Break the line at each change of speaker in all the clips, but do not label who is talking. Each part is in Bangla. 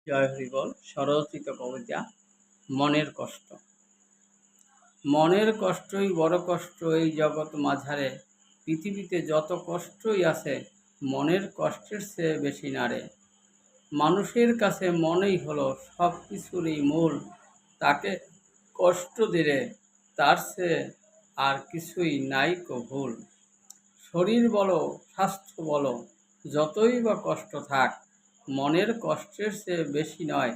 জয় হরিবল। স্বরচিত কবিতা মনের কষ্ট। মনের কষ্টই বড় কষ্ট এই জগৎ মাঝারে, পৃথিবীতে যত কষ্টই আছে মনের কষ্টের চেয়ে বেশি নারে। মানুষের কাছে মনেই হলো সব কিছুরই মূল, তাকে কষ্ট দিলে তার চেয়ে আর কিছুই নাইকো ভুল। শরীর বলো স্বাস্থ্য বলো যতই বা কষ্ট থাক, মনের কষ্টের চেয়ে বেশি নয়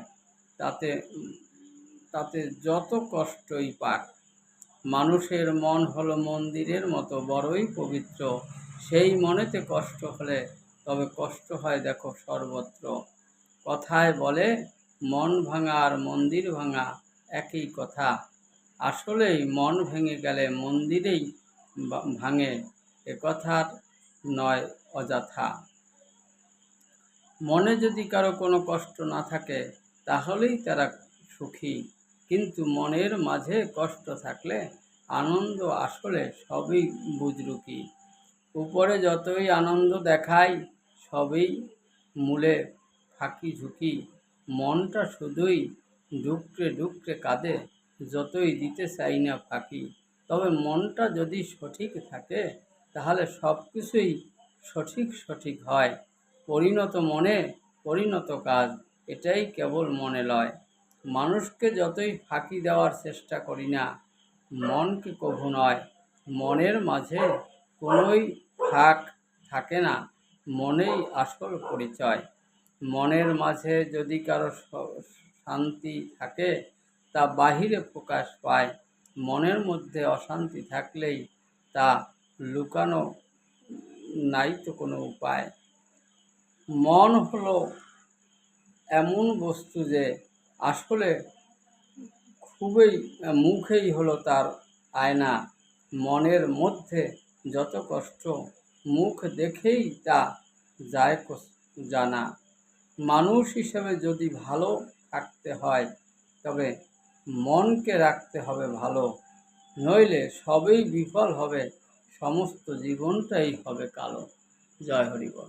তাতে তাতে যত কষ্টই পাক। মানুষের মন হলো মন্দিরের মতো বড়ই পবিত্র, সেই মনেতে কষ্ট হলে তবে কষ্ট হয় দেখো সর্বত্র। কথায় বলে মন ভাঙা আর মন্দির ভাঙা একই কথা, আসলেই মন ভেঙে গেলে মন্দিরেই ভাঙে, একথার নয় অযথা। মনে যদি কারো কোনো কষ্ট না থাকে তাহলেই তারা সুখী, কিন্তু মনের মাঝে কষ্ট থাকলে আনন্দ আসলে সবই বুজরুকি। উপরে যতই আনন্দ দেখায় সবই মূলে ফাঁকি ঝুঁকি, মনটা শুধুই ডুকরে ডুকরে কাঁদে যতই দিতে চাই না ফাঁকি। তবে মনটা যদি সঠিক থাকে তাহলে সব কিছুই সঠিক সঠিক হয়। পরিণত মনে পরিণত কাজ, এটাই কেবল মনে লয়। মানুষকে যতই ফাঁকি দেওয়ার চেষ্টা করি না, মনকে কভু নয়। মনের মাঝে কোনোই ফাঁক থাকে না, মনেই আসল পরিচয়। মনের মাঝে যদি কারো শান্তি থাকে তা বাহিরে প্রকাশ পায়, মনের মধ্যে অশান্তি থাকলেই তা লুকানো নাই তো কোনো উপায়। মন হলো এমন বস্তু যে আসলে খুবই মুখেই হলো তার আয়না। মনের মধ্যে যত কষ্ট মুখ দেখেই তা যায় জানা। মানুষ হিসেবে যদি ভালো থাকতে হয় তবে মনকে রাখতে হবে ভালো, নইলে সবই বিফল হবে, সমস্ত জীবনটাই হবে কালো। জয় হরিবল।